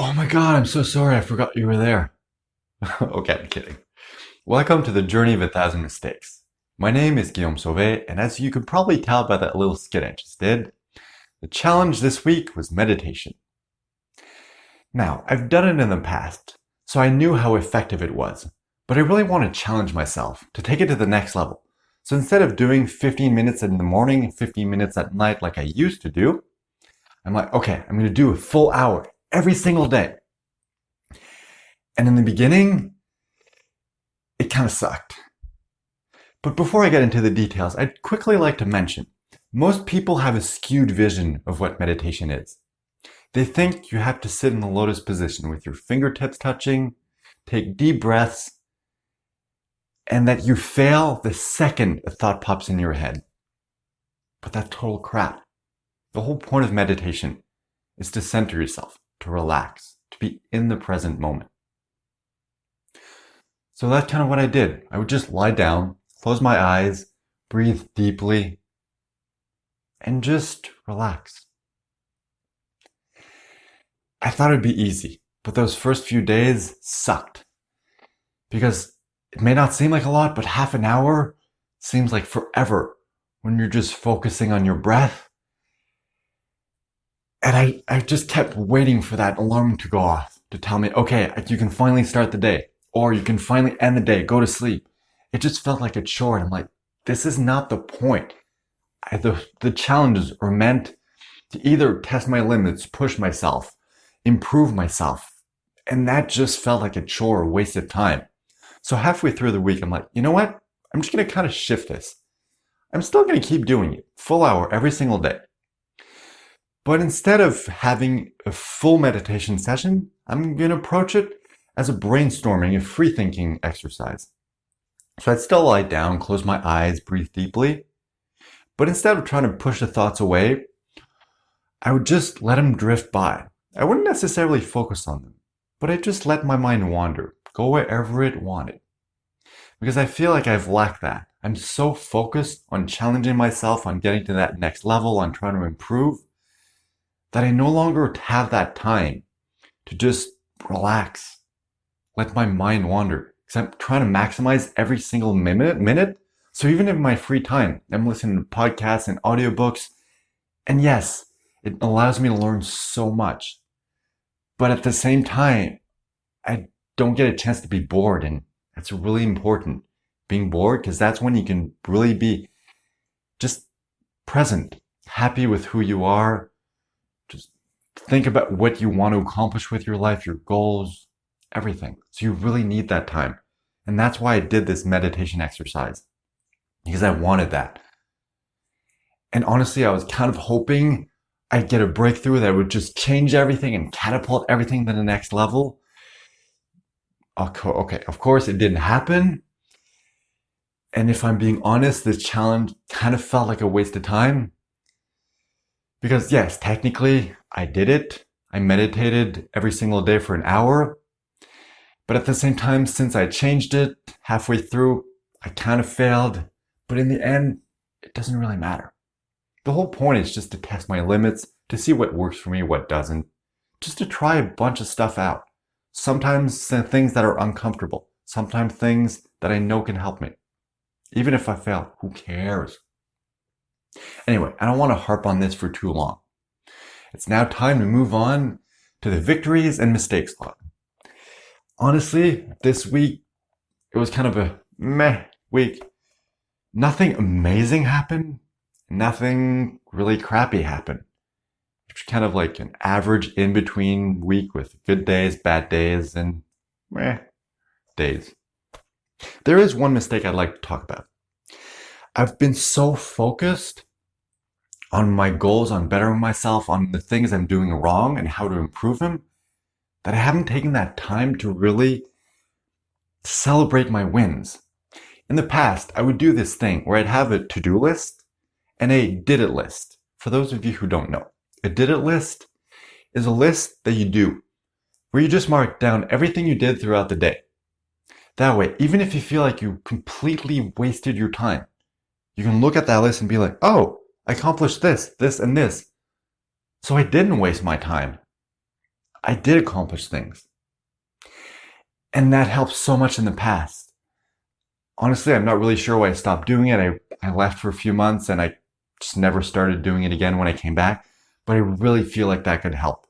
Oh my God, I'm so sorry. I forgot you were there. Okay, I'm kidding. Welcome to the Journey of a Thousand Mistakes. My name is Guillaume Sauvé, and as you could probably tell by that little skit I just did, the challenge this week was meditation. Now, I've done it in the past, so I knew how effective it was, but I really want to challenge myself to take it to the next level. So instead of doing 15 minutes in the morning and 15 minutes at night like I used to do, I'm like, okay, I'm going to do a full hour every single day. And in the beginning, it kind of sucked. But before I get into the details, I'd quickly like to mention, most people have a skewed vision of what meditation is. They think you have to sit in the lotus position with your fingertips touching, take deep breaths, and that you fail the second a thought pops in your head. But that's total crap. The whole point of meditation is to center yourself, to relax, to be in the present moment. So that's kind of what I did. I would just lie down, close my eyes, breathe deeply, and just relax. I thought it'd be easy, but those first few days sucked. Because it may not seem like a lot, but half an hour seems like forever when you're just focusing on your breath. And I just kept waiting for that alarm to go off to tell me, okay, you can finally start the day, or you can finally end the day, go to sleep. It just felt like a chore. And I'm like, this is not the point. The challenges are meant to either test my limits, push myself, improve myself. And that just felt like a chore, a waste of time. So halfway through the week, I'm like, you know what? I'm just going to kind of shift this. I'm still going to keep doing it, full hour every single day. But instead of having a full meditation session, I'm going to approach it as a brainstorming, a free thinking exercise. So I'd still lie down, close my eyes, breathe deeply. But instead of trying to push the thoughts away, I would just let them drift by. I wouldn't necessarily focus on them, but I'd just let my mind wander, go wherever it wanted. Because I feel like I've lacked that. I'm so focused on challenging myself, on getting to that next level, on trying to improve, that I no longer have that time to just relax, let my mind wander. Because I'm trying to maximize every single minute. So even in my free time, I'm listening to podcasts and audiobooks. And yes, it allows me to learn so much. But at the same time, I don't get a chance to be bored. And that's really important, being bored, because that's when you can really be just present, happy with who you are. Just think about what you want to accomplish with your life, your goals, everything. So you really need that time. And that's why I did this meditation exercise, because I wanted that. And honestly, I was kind of hoping I'd get a breakthrough that would just change everything and catapult everything to the next level. Okay, of course it didn't happen. And if I'm being honest, this challenge kind of felt like a waste of time. Because yes, technically I did it. I meditated every single day for an hour. But at the same time, since I changed it halfway through, I kind of failed. But in the end, it doesn't really matter. The whole point is just to test my limits, to see what works for me, what doesn't. Just to try a bunch of stuff out. Sometimes things that are uncomfortable. Sometimes things that I know can help me. Even if I fail, who cares? Anyway, I don't want to harp on this for too long. It's now time to move on to the victories and mistakes log. Honestly, this week, it was kind of a meh week. Nothing amazing happened. Nothing really crappy happened. It's kind of like an average in-between week with good days, bad days, and meh days. There is one mistake I'd like to talk about. I've been so focused on my goals, on bettering myself, on the things I'm doing wrong and how to improve them, that I haven't taken that time to really celebrate my wins. In the past, I would do this thing where I'd have a to-do list and a did-it list. For those of you who don't know, a did-it list is a list that you do where you just mark down everything you did throughout the day. That way, even if you feel like you completely wasted your time, you can look at that list and be like, oh, I accomplished this, this, and this. So I didn't waste my time. I did accomplish things. And that helped so much in the past. Honestly, I'm not really sure why I stopped doing it. I left for a few months and I just never started doing it again when I came back. But I really feel like that could help.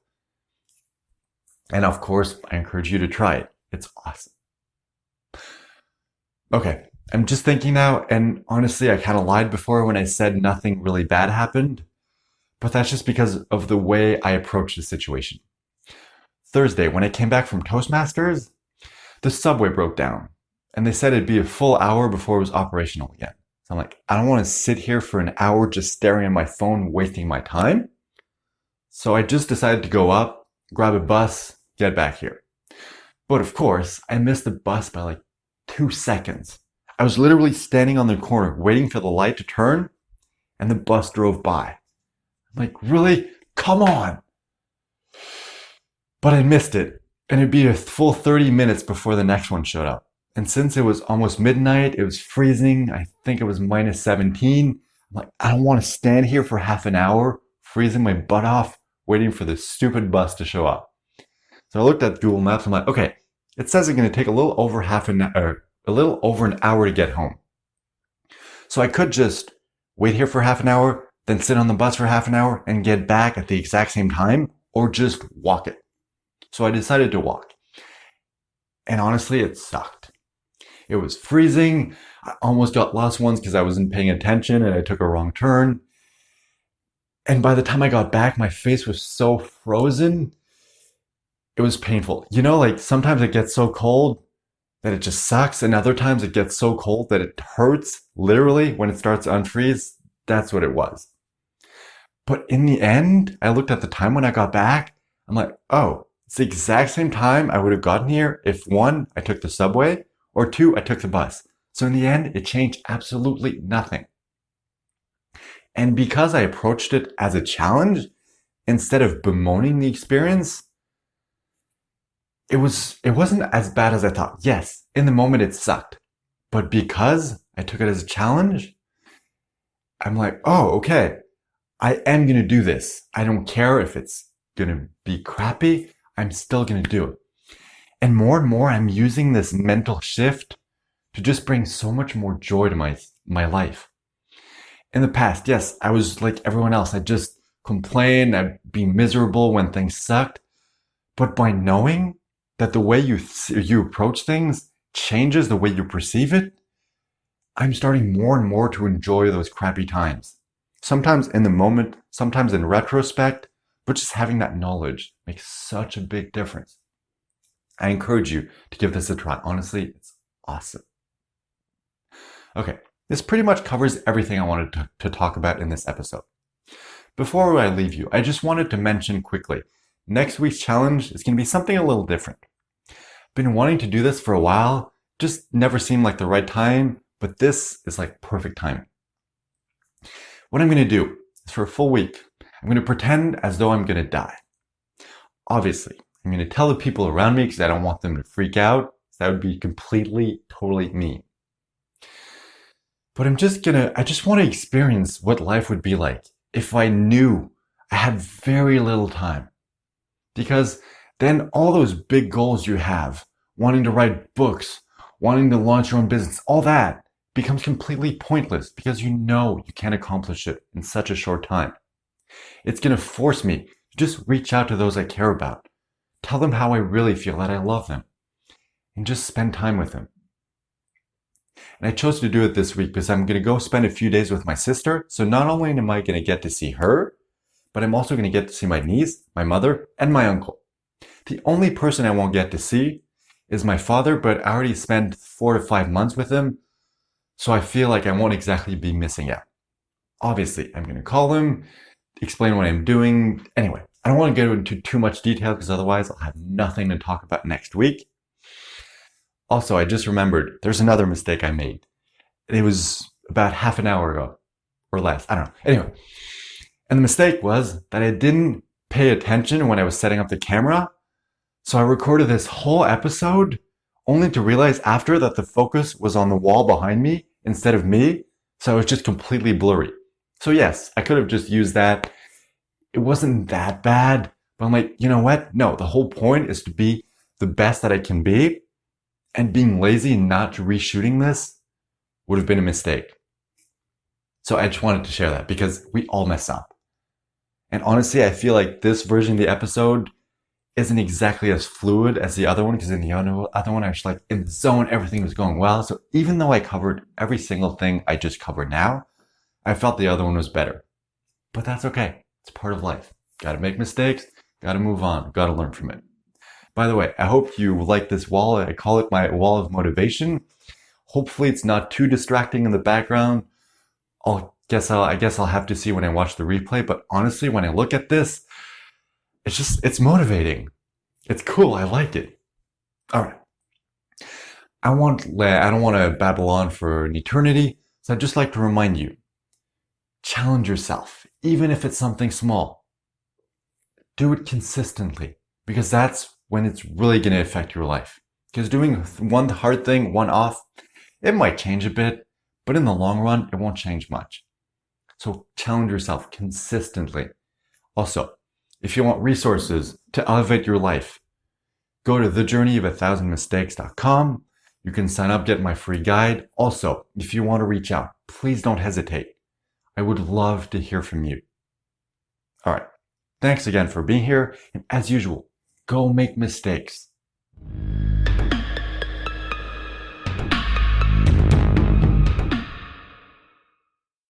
And of course, I encourage you to try it. It's awesome. Okay, I'm just thinking now, and honestly, I kind of lied before when I said nothing really bad happened, but that's just because of the way I approached the situation. Thursday, when I came back from Toastmasters, the subway broke down, and they said it'd be a full hour before it was operational again. So I'm like, I don't want to sit here for an hour just staring at my phone, wasting my time. So I just decided to go up, grab a bus, get back here. But of course, I missed the bus by like 2 seconds. I was literally standing on the corner waiting for the light to turn, and the bus drove by. I'm like, really? Come on. But I missed it, and it'd be a full 30 minutes before the next one showed up. And since it was almost midnight, it was freezing. I think it was minus 17. I'm like, I don't want to stand here for half an hour, freezing my butt off, waiting for this stupid bus to show up. So I looked at Google Maps. I'm like, okay, it says it's going to take a little over an hour to get home. So I could just wait here for half an hour, then sit on the bus for half an hour and get back at the exact same time, or just walk it. So I decided to walk. And honestly, it sucked. It was freezing. I almost got lost once because I wasn't paying attention and I took a wrong turn. And by the time I got back, my face was so frozen. It was painful. You know, like sometimes it gets so cold that it just sucks. And other times it gets so cold that it hurts literally when it starts to unfreeze. That's what it was. But in the end, I looked at the time when I got back. I'm like, oh, it's the exact same time I would have gotten here if 1, I took the subway, or 2, I took the bus. So in the end, it changed absolutely nothing. And because I approached it as a challenge, instead of bemoaning the experience, it wasn't as bad as I thought. Yes, in the moment it sucked. But because I took it as a challenge, I'm like, oh, okay, I am going to do this. I don't care if it's going to be crappy. I'm still going to do it. And more, I'm using this mental shift to just bring so much more joy to my life. In the past, yes, I was like everyone else. I'd just complain. I'd be miserable when things sucked. But by knowing that the way you approach things changes the way you perceive it, I'm starting more and more to enjoy those crappy times. Sometimes in the moment, sometimes in retrospect, but just having that knowledge makes such a big difference. I encourage you to give this a try. Honestly, it's awesome. Okay, this pretty much covers everything I wanted to talk about in this episode. Before I leave you, I just wanted to mention quickly, next week's challenge is going to be something a little different. Been wanting to do this for a while, just never seemed like the right time, but this is like perfect timing. What I'm going to do is for a full week, I'm going to pretend as though I'm going to die. Obviously, I'm going to tell the people around me because I don't want them to freak out. That would be completely, totally mean. But I just want to experience what life would be like if I knew I had very little time. Because then all those big goals you have, wanting to write books, wanting to launch your own business, all that becomes completely pointless because you know you can't accomplish it in such a short time. It's going to force me to just reach out to those I care about, tell them how I really feel, that I love them, and just spend time with them. And I chose to do it this week because I'm going to go spend a few days with my sister. So not only am I going to get to see her, but I'm also going to get to see my niece, my mother, and my uncle. The only person I won't get to see is my father, but I already spent 4 to 5 months with him. So I feel like I won't exactly be missing out. Obviously, I'm going to call him, explain what I'm doing. Anyway, I don't want to go into too much detail because otherwise I'll have nothing to talk about next week. Also, I just remembered there's another mistake I made. It was about half an hour ago or less. I don't know. Anyway, and the mistake was that I didn't pay attention when I was setting up the camera. So I recorded this whole episode only to realize after that the focus was on the wall behind me instead of me. So it was just completely blurry. So yes, I could have just used that. It wasn't that bad, But I'm like, you know what? No, the whole point is to be the best that I can be. And being lazy and not reshooting this would have been a mistake. So I just wanted to share that because we all mess up. And honestly, I feel like this version of the episode isn't exactly as fluid as the other one, because in the other one, I was like in the zone, everything was going well. So even though I covered every single thing I just covered now, I felt the other one was better. But that's okay. It's part of life. Gotta make mistakes, gotta move on, gotta learn from it. By the way, I hope you like this wall. I call it my wall of motivation. Hopefully it's not too distracting in the background. I guess I'll have to see when I watch the replay, but honestly, when I look at this, it's motivating. It's cool. I like it. All right. I don't want to babble on for an eternity, so I'd just like to remind you, challenge yourself, even if it's something small. Do it consistently, because that's when it's really going to affect your life. Because doing one hard thing, one off, it might change a bit, but in the long run, it won't change much. So challenge yourself consistently. Also, if you want resources to elevate your life, go to thejourneyofA1000mistakes.com. You can sign up, get my free guide. Also, if you want to reach out, please don't hesitate. I would love to hear from you. All right. Thanks again for being here. And as usual, go make mistakes.